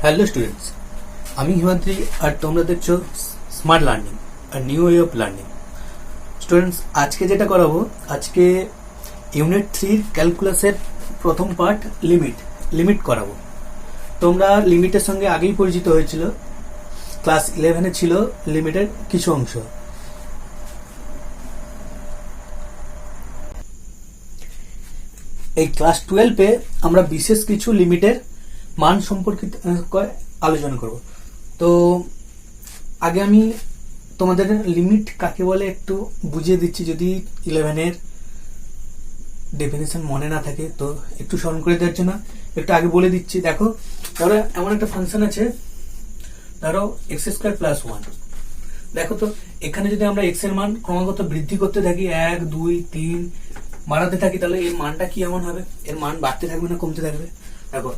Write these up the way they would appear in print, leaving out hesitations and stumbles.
Hello students, আমি হিমাদ্রি আর তোমরা দেখছো স্মার্ট লার্নিং আর new way of learning. Students, আজকে যেটা করাবো, আজকে ইউনিট 3 ক্যালকুলাসের প্রথম পার্ট লিমিট করাবো। তোমরা লিমিটের সঙ্গে আগেই পরিচিত হয়েছিল, ক্লাস 11-এ ছিল লিমিটের কিছু অংশ। এই ক্লাস 12-এ আমরা বিশেষ কিছু লিমিটের মান সম্পর্কিত আলোচনা করব। তো আগে আমি তোমাদের লিমিট কাকে বলে একটু বুঝিয়ে দিচ্ছি, যদি 11-এর ডেফিনেশন মনে না থাকে তো একটু স্মরণ করে দেওয়ার জন্য একটু আগে বলে দিচ্ছি। দেখো, ধরো এমন একটা ফাংশন আছে, ধরো x² + 1। দেখো তো, এখানে যদি আমরা x এর মান ক্রমাগত বৃদ্ধি করতে থাকি, 1 2 3 বাড়াতে থাকি, তাহলে এর মানটা কি এমন হবে? এর মান বাড়তে থাকবে না কমতে থাকবে? দেখো,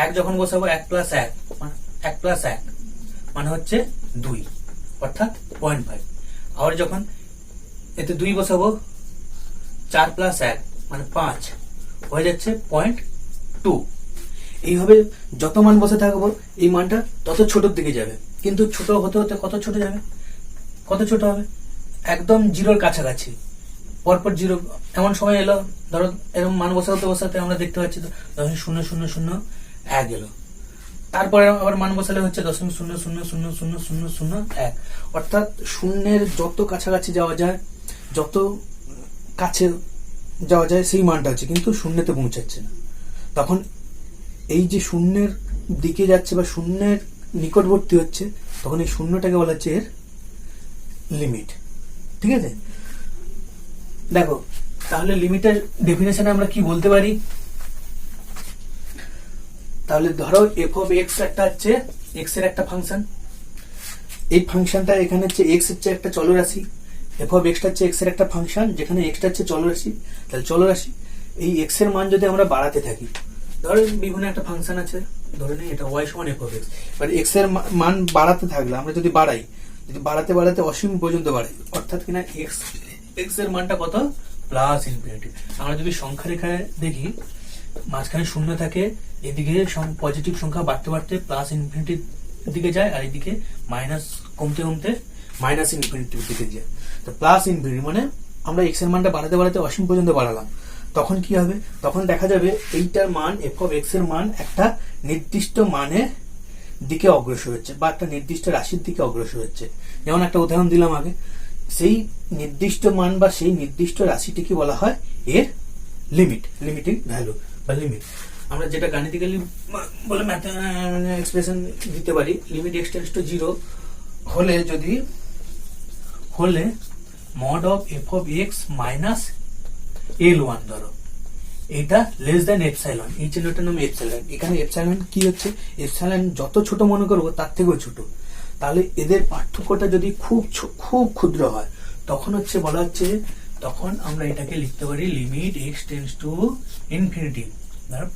1 যখন বসাবো 1 + 1 1 + 1 মানে হচ্ছে 2, অর্থাৎ 0.5। আবার যখন এতে 2 বসাবো, 4 + 1 মানে 5 হয়ে যাচ্ছে 0.2। এইভাবে যত মান বসে থাকবো এই মানটা তত ছোটর দিকে যাবে, কিন্তু ছোট হতে হতে কত ছোট যাবে, কত ছোট হবে? একদম জিরোর কাছাকাছি, পরপর জিরো। এমন সময় এলো, ধরো এরকম মান বসাতে বসাতে আমরা দেখতে পাচ্ছি তো 0.00001 এলো। তারপরে আবার মান বসালে হচ্ছে 0.0000001, অর্থাৎ শূন্যের যত কাছাকাছি যাওয়া যায়, যত কাছে যাওয়া যায় সেই মানটা হচ্ছে, কিন্তু শূন্যতে পৌঁছাচ্ছে না। তখন এই যে শূন্যের দিকে যাচ্ছে বা শূন্যের নিকটবর্তী হচ্ছে, তখন এই শূন্যটাকে বলা হচ্ছে এর লিমিট। ঠিক আছে? দেখো, তাহলে লিমিটের ডেফিনেশনে আমরা কি বলতে পারি? তাহলে ধরো f(x) একটা হচ্ছে x এর একটা ফাংশন। এই ফাংশনটা এখানে হচ্ছে x হচ্ছে একটা চলরাশি, f(x) হচ্ছে x এর একটা ফাংশন, যেখানে x টা হচ্ছে চলরাশি। তাহলে চলরাশি, এই x এর মান যদি আমরা বাড়াতে থাকি, ধরো বিভিন্ন একটা ফাংশন আছে, ধরে নিই এটা y = f(x). এবার x এর মান বাড়াতে থাকলে, আমরা যদি বাড়াতে বাড়াতে অসীম পর্যন্ত বাড়াই, অর্থাৎ কিনা x এর মানটা কত? +∞। আমরা যদি সংখ্যা রেখায় দেখি, মাঝখানে শূন্য থাকে, এদিকে পজিটিভ সংখ্যা বাড়তে বাড়তে +∞ দিকে যায়, আর এদিকে মাইনাস কমতে কমতে -∞ দিকে যায়। তো +∞ মানে আমরা x এর মানটা বাড়াতে বাড়াতে অসীম পর্যন্ত বাড়ালাম। তখন কি হবে? তখন দেখা যাবে এইটার মান, f(x) এর মান একটা নির্দিষ্ট মানের দিকে অগ্রসর হচ্ছে, বা একটা নির্দিষ্ট রাশির দিকে অগ্রসর হচ্ছে। যেমন একটা উদাহরণ দিলাম আগে, সেই নির্দিষ্ট মান বা সেই নির্দিষ্ট রাশিটিকে বলা হয় এর লিমিটিং ভ্যালু বা লিমিট। আমরা যেটা গাণিতিক্যালি বলে এক্সপ্রেশন দিতে পারি, লিমিট x → 0 হলে, যদি হলে mod of f(x) - L1, ধরো এটা < এই চিহ্নটার নাম এপসাইলন। এখানে এপসাইলন কি হচ্ছে? এপসাইলন যত ছোট মনে করবো তার থেকেও ছোট। তাহলে এদের পার্থক্যটা যদি খুব ক্ষুদ্র হয়, তখন হচ্ছে বলা হচ্ছে, তখন আমরা এটাকে লিখতে পারি লিমিট x → ∞, ধরো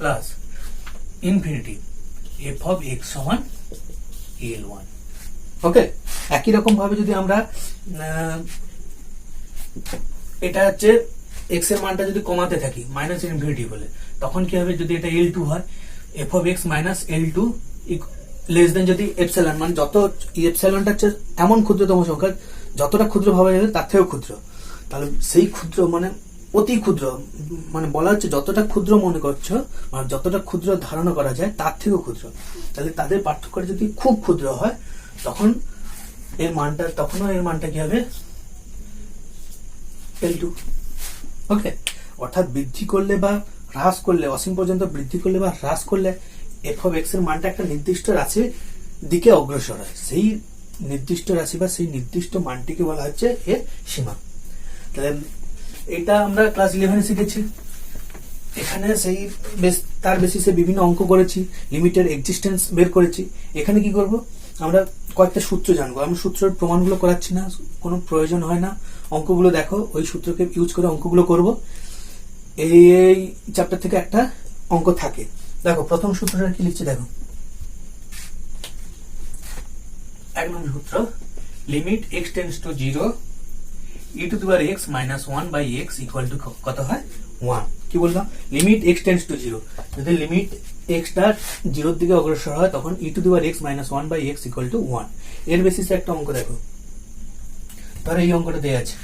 +∞, f(x) = L1। ওকে, একই রকম ভাবে যদি আমরা এটা হচ্ছে x এর মানটা যদি কমাতে থাকি -∞ বলে, তখন কি হবে? যদি এটা L2 হয়, f(x) - L2 যদি এপসাইলন, মানে যত এপসাইলনটা হচ্ছে এমন ক্ষুদ্রতম সংখ্যা, যতটা ক্ষুদ্র ভাবা যাবে তার থেকেও ক্ষুদ্র। তাহলে সেই ক্ষুদ্র মানে অতি ক্ষুদ্র, মানে বলা হচ্ছে যতটা ক্ষুদ্র মনে করছো, মানে যতটা ক্ষুদ্র ধারণা করা যায় তার থেকেও ক্ষুদ্র। তাহলে তাদের পার্থক্যটা যদি খুব ক্ষুদ্র হয়, তখনও এর মানটা কি হবে? L2। ওকে, অর্থাৎ বৃদ্ধি করলে বা হ্রাস করলে, অসীম পর্যন্ত বৃদ্ধি করলে বা হ্রাস করলে f(x) এর মানটা একটা নির্দিষ্ট রাশির দিকে অগ্রসর হয়। সেই নির্দিষ্ট রাশি বা সেই নির্দিষ্ট মানটিকে বলা হচ্ছে এর সীমা। তাহলে এটা আমরা ক্লাস 11-এ শিখেছি। এখানে সেই তার বেসিসে বিভিন্ন অঙ্ক করেছি, লিমিটের এক্সিস্টেন্স বের করেছি। এখানে কি করব? আমরা কয়েকটা সূত্র জানবো। আমি সূত্রের প্রমাণগুলো করাচ্ছি না, কোনো প্রয়োজন হয় না। অঙ্কগুলো দেখো, ওই সূত্রকে ইউজ করে অঙ্কগুলো করব। এই চ্যাপ্টার থেকে একটা অঙ্ক থাকে। দেখো, প্রথম সূত্রটা কি লিখছি, দেখো, 1 নম্বর সূত্র, লিমিট x → 0 e⁻x - 1/x = কত হয়? 1। কি বললাম? লিমিট x → 0, যদি লিমিট এক্সটা জিরোর দিকে অগ্রসর হয় তখন e to the power x minus one by x equal to one. এর বেসিসে একটা অঙ্ক দেখো, ধরো এই অঙ্কটা দেওয়া আছে,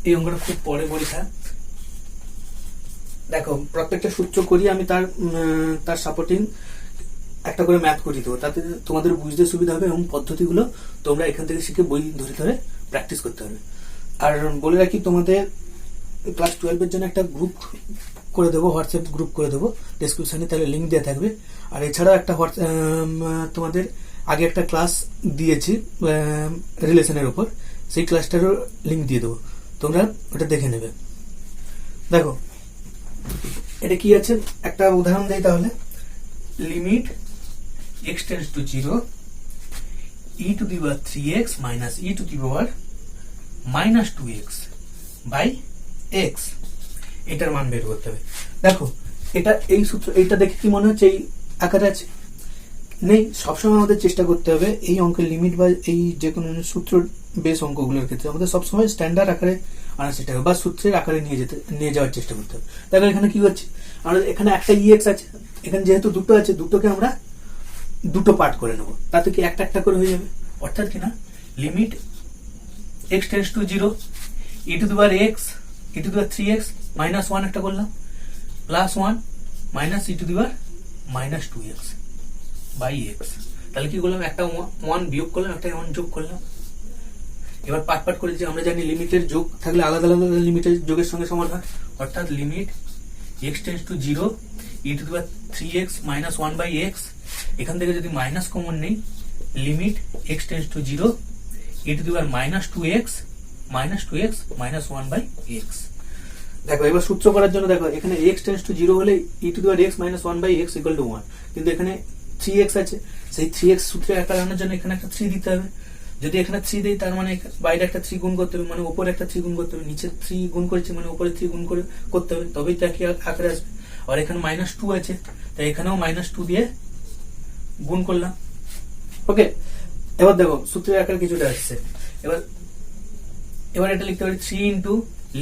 এই অঙ্কটা খুব পরে পরীক্ষা। দেখো প্রত্যেকটা সূত্র করি আমি, তার সাপোর্টিং একটা করে ম্যাথ করে দেবো, তাতে তোমাদের বুঝতে সুবিধা হবে এবং পদ্ধতিগুলো তোমরা এখান থেকে শিখে বই ধরে ধরে প্র্যাকটিস করতে হবে। আর বলে রাখি, তোমাদের ক্লাস 12-এর জন্য একটা গ্রুপ করে দেবো, হোয়াটসঅ্যাপ গ্রুপ করে দেবো ডেসক্রিপশনে, তাহলে লিঙ্ক দেওয়া থাকবে। আর এছাড়াও একটা তোমাদের আগে একটা ক্লাস দিয়েছি রিলেশনের উপর, সেই ক্লাসটারও লিঙ্ক দিয়ে দেবো, তোমরা ওটা দেখে নেবে। দেখো এটা কি আছে, একটা উদাহরণ দেই তাহলে। Limit x tends to 0 e to the power 3x minus e to the power minus 2x by x, এটার মান বের করতে হবে। দেখো এটা এই সূত্র, এইটা দেখে কি মনে হচ্ছে এই আকারে আছে? নেই। সবসময় আমাদের চেষ্টা করতে হবে এই অঙ্কের লিমিট বা এই যে কোনো সূত্র বেস অঙ্কগুলোর ক্ষেত্রে আমাদের সবসময় স্ট্যান্ডার্ড আকারে আনার চেষ্টা করবে বা সূত্রের আকারে নিয়ে যাওয়ার চেষ্টা করতে হবে। দেখো এখানে কি হচ্ছে, আমাদের এখানে একটা ইএক্স আছে, এখানে যেহেতু দুটো আছে, দুটোকে আমরা দুটো পার্ট করে নেব, তাতে কি একটা একটা করে হয়ে যাবে। অর্থাৎ কিনা limit x tends to 0 e to the power x e to the power 3x minus 1 একটা করলাম, plus 1 minus e to the power minus 2x by x. তাহলে কি করলাম, একটা 1 বিয়োগ করলাম, একটা 1 যোগ করলাম। এবার পার্ট পার্ট করে যে আমরা জানি লিমিটের যোগ থাকলে আলাদা আলাদা লিমিটের যোগের সঙ্গে সমান হয়। অর্থাৎ limit x tends to 0 e to the power 3x minus 1 by x, এখান থেকে যদি মাইনাস কমন নেই, limit x tends to 0 e to the power minus 2x minus 1 by x. দেখো এবার সূত্র করার জন্য দেখো এখানে x টেন্ডস টু 0 হলে e to the power x minus 1 by x equal to 1, কিন্তু এখানে 3x আছে, সেই 3x সূত্রে একটা আনার জন্য এখানে একটা 3 দিতে হবে। যদি এখানে 3 দেই তার মানে বাইরে একটা 3 গুণ করতে হবে, মানে উপরে একটা 3 গুণ করতে হবে, নিচে 3 গুণ করেছে মানে উপরে 3 গুণ করে করতে হবে, তবেই তো একই আকারে আসবে। আর এখানে মাইনাস 2 আছে, তাই এখানেও মাইনাস 2 দিয়ে গুণ করলাম। ওকে, এবার দেখো সূত্রের আকারে কিছুটা আসছে। এবার এটা লিখতে পারি 3 ইন্টু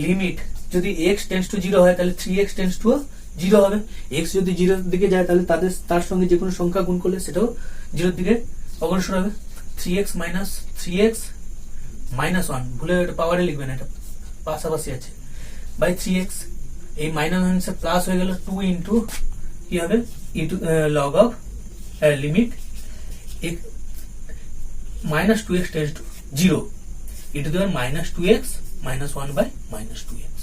লিমিট, যদি x টেন্ডস টু 0 হয় তাহলে 3x টেন্ডস টু 0 হবে। x যদি 0 এর দিকে যায় তাহলে তার সঙ্গে যে কোনো সংখ্যা গুণ করলে সেটাও 0 এর দিকে অগ্রসর হবে। 3x মাইনাস 3x মাইনাস 1, ভুলে এটা পাওয়ারে লিখবেন, এটা পাশাপাশি আছে, বাই 3x। এই মাইনাস মাইনাসে প্লাস হয়ে গেল 2 ইন্টু কি হবে e to log of limit minus 2x tends to 0 e to the power minus 2x minus 1 by minus 2x।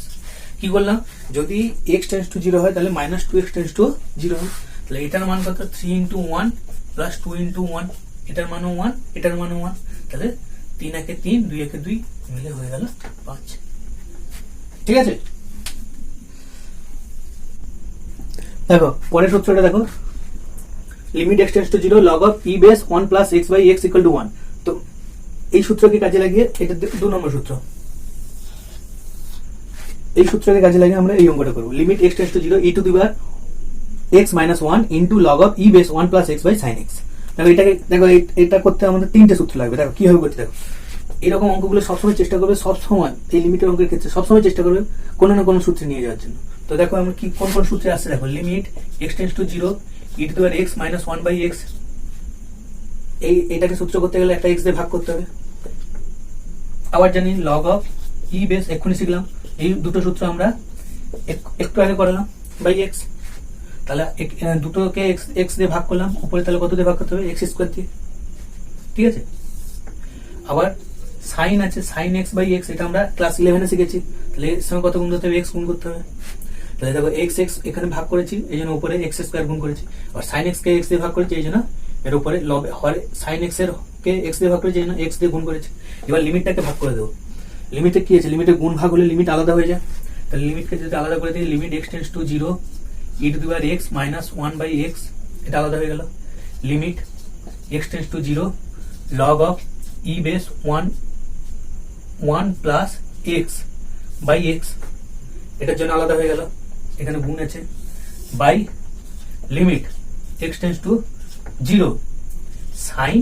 কি করলাম, যদি x টেন্ডস টু 0 হয় তাহলে মাইনাস 2x টেন্ডস টু 0 হয়, তাহলে এটার মান কত, 3 ইন্টু 1 প্লাস 2 ইন্টু 1, এটার মানও 1 এটার মানও 1, তাহলে 3 একে 3 2 একে 2 মিলে হয়ে গেল 5। ঠিক আছে, দেখো পরের সূত্রটা দেখো, limit x tends to 0 log of e base 1 plus x by x equal to 1। তো এই সূত্রকে কাজে লাগিয়ে, এটা 2 নম্বর সূত্র, এই সূত্রকে কাজে লাগিয়ে আমরা এই অঙ্কটা করব। Limit x tends to 0 e to the power x minus 1 into log of e base 1 plus x by sin x। দেখো এটাকে দেখো এটা করতে আমাদের 3টে সূত্র লাগবে। দেখো কিভাবে করতে, দেখো এরকম অঙ্কগুলো সবসময় চেষ্টা করবে, সবসময় এই লিমিটের অঙ্কের ক্ষেত্রে সবসময় চেষ্টা করবে কোনো না কোনো সূত্রে নিয়ে যাওয়ার জন্য। তো দেখো আমরা কি কোন কোন সূত্রে আসছে, দেখো limit x tends to 0 e to the power x minus 1 by x, এটাকে সূত্র করতে গেলে একটা x দিয়ে ভাগ করতে হবে। আবার জানি log of e base, এক্ষুনি শিখলাম, এই দুটো সূত্র আমরা একটু আগে করালাম, বাই x। তাহলে দুটোকে x দিয়ে ভাগ করলাম, উপরে তাহলে কত দিয়ে ভাগ করতে হবে, x স্কয়ার দিয়ে। ঠিক আছে, আবার সাইন আছে, সাইন x বাই x, এটা আমরা ক্লাস 11 এ শিখেছি। তাহলে এর সঙ্গে কত গুণ করতে হবে, x গুণ করতে হবে। তাহলে দেখো x এখানে ভাগ করেছি, এই জন্য উপরে x স্কয়ার গুণ করেছি, আর সাইন x কে x দিয়ে ভাগ করেছি, এই জন্য এর উপরে লব সাইন x এর কে x দিয়ে ভাগ করেছি, এই জন্য x দিয়ে গুণ করেছি। এবার লিমিটটাকে ভাগ করে দেবো। লিমিটে কি আছে, লিমিটে গুণ ভাগ হলে লিমিট আলাদা হয়ে যায়। তাহলে লিমিটকে যদি আলাদা করে দিই, limit x tends to 0 e to the power x minus 1 by x, এটা আলাদা হয়ে গেল। Limit x tends to 0 log of e base 1 plus x by x, এটার জন্য আলাদা হয়ে গেল, এখানে গুণ আছে, by limit x tends to 0 sin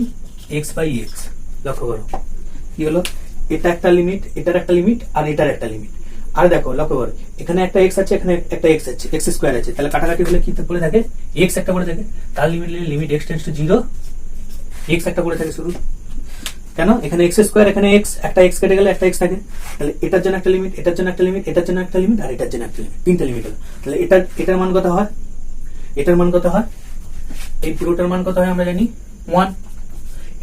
x by x। লক্ষ্য করো কি হলো, এটা একটা লিমিট, এটার একটা লিমিট, আর এটার একটা লিমিট। আর দেখো লক্ষ্য করো, এখানে একটা এক্স আছে, এখানে একটা এক্স আছে, এক্স স্কোয়ার আছে, তাহলে কাটাকাটি হলে কি পড়ে থাকে, এক্স একটা পড়ে থাকে। তার limit x tends two zero, x একটা পড়ে থাকে শুরু। কেন, এখানে এক্স স্কোয়ার, এখানে এক্স, একটা এক্স কেটে গেলে একটা এক্স থাকে, তাহলে এটার জন্য একটা লিমিট, এটার জন্য একটা লিমিট, এটার জন্য একটা লিমিট, আর এটার জন্য একটা লিমিট, তিনটা লিমিট হলো। তাহলে এটার মান কত হয়, এটার মান কত হয়, এই পুরোটার মান কত হয় আমরা জানি 1,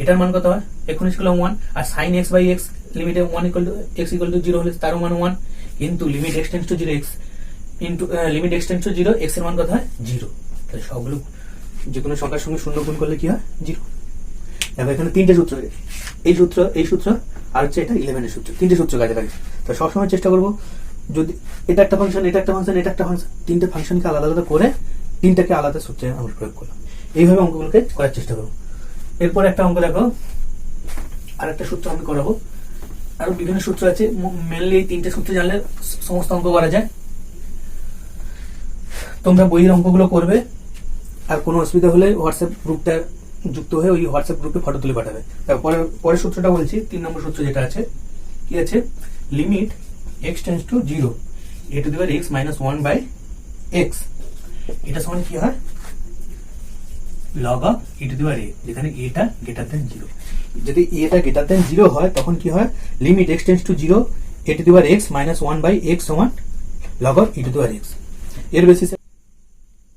এটার মান কত হয় এখন ছিল 1, আর sin x বাই x লিমিটে 1 equal to x equal to 0 হলে তার মান 1, কিন্তু limit x tends to 0 x into limit x tends to 0 x এর মান কত হয় 0। তাহলে সবগুলো যে কোনো সংখ্যার সঙ্গে শূন্য গুণ করলে কি হয় 0। দেখো এখানে তিনটে সূত্র, এই সূত্র আর হচ্ছে এটা 11 এর সূত্র, তিনটে সূত্র কাজে লাগে। তো সবসময় চেষ্টা করবো যদি এটা একটা ফাংশন, এটা একটা ফাংশন, এটা একটা ফাংশন, তিনটে ফাংশনকে আলাদা আলাদা করে তিনটাকে আলাদা সূত্রে আমরা প্রয়োগ করলাম। এইভাবে অঙ্কগুলোকে করার চেষ্টা করবো। এরপর একটা অঙ্ক দেখো, আর একটা সূত্র আমি করাবো, আরো বিভিন্ন সূত্র আছে, মেনলি এই তিনটে সূত্র জানলে সমস্ত অঙ্ক করা যায়। তোমরা বইয়ের অঙ্কগুলো করবে, আর কোনো অসুবিধা হলে হোয়াটসঅ্যাপ গ্রুপটা যুক্ত হয়ে ওই হোয়াটসঅ্যাপ গ্রুপে ফটো তুলে পাঠাবে। তারপরে পরের সূত্রটা বলছি, 3 নম্বর সূত্র যেটা আছে, কি আছে, limit x tends to 0 a to the power x minus 1 by x, এটা সমান কি হয় log of e to the power a, যেখানে a টা গ্রেটার দেন 0। যদি a টা গ্রেটার দেন 0 হয় তখন কি হয়, limit x tends to 0 a to the power x minus 1 by x সমান log of e to the power x। এর বেসিসে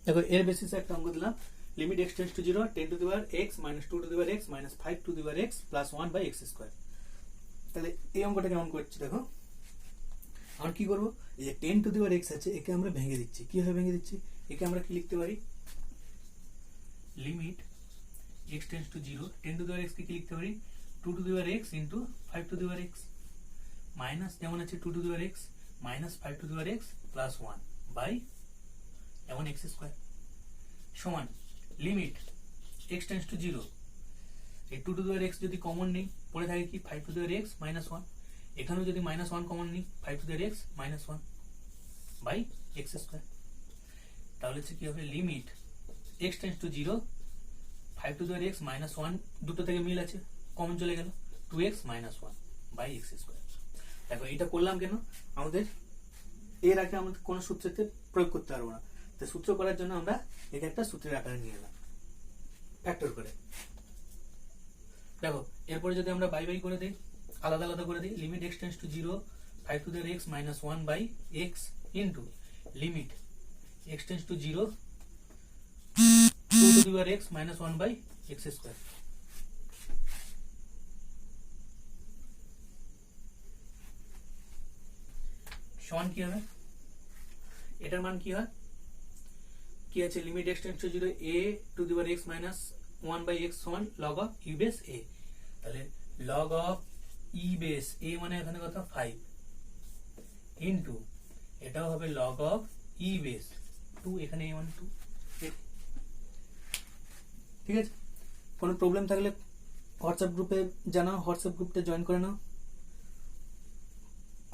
দেখো, এর বেসিসে একটা অঙ্ক দিলাম, limit x tends to 0 10 to the power x minus 2 to the power x minus 5 to the power x plus 1 by x square. তাহলে এই অঙ্কটা কেমন করছি দেখো, আমরা কি করব, এই যে 10 to the power x আছে, একে আমরা ভেঙে দিচ্ছি। কিভাবে ভেঙে দিচ্ছি, একে আমরা কি লিখতে পারি, limit x tends to 0 10 to the power x কে কি লিখতে পারি, 2 to the power x into 5 to the power x minus যেমন আছে 2 to the power x minus 5 to the power x plus 1 by যেমন x স্কয়ার সমান limit x tends to 0, এই 2 to the power x যদি common নেই পড়ে থাকে কি 5 to the power x minus 1, এখানেও যদি মাইনাস 1 কমন নেই 5 to the power x minus 1 by x square. তাহলে কি হবে, limit x tends to 0 5 to the power x minus 1, দুটো থেকে মিল আছে, কমন চলে গেল, 2x minus 1 by x square. দেখো এটা করলাম কেন, আমাদের এর আগে আমাদের কোন সূত্রতে প্রয়োগ করতে পারবো না, তো সূত্র করার জন্য আমরা এটা একটা সূত্রের আকারে নিয়ে এলাম ফ্যাক্টর করে। দেখো এরপরে যদি আমরা বাই বাই করে দিই, আলাদা আলাদা করে দিই, limit x tends to 0 5 to the power x minus 1 by x into limit x tends to 0 2 to the power x minus 1 by x square। সমান কি হবে, এটার মান কি হয়, কি আছে, limit x tends to 0 a to the power x minus 1 by x সমান log of e base a। তাহলে log of e base a মানে এখানে কত 5 ইনটু এটাও হবে log of e base 2, এখানে a মানে 2। ঠিক আছে, কোনো প্রবলেম থাকলে হোয়াটসঅ্যাপ গ্রুপে জানাও, হোয়াটসঅ্যাপ গ্রুপটা জয়েন করে নাও,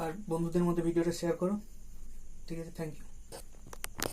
আর বন্ধুদের মধ্যে ভিডিওটা শেয়ার করো। ঠিক আছে, থ্যাংক ইউ।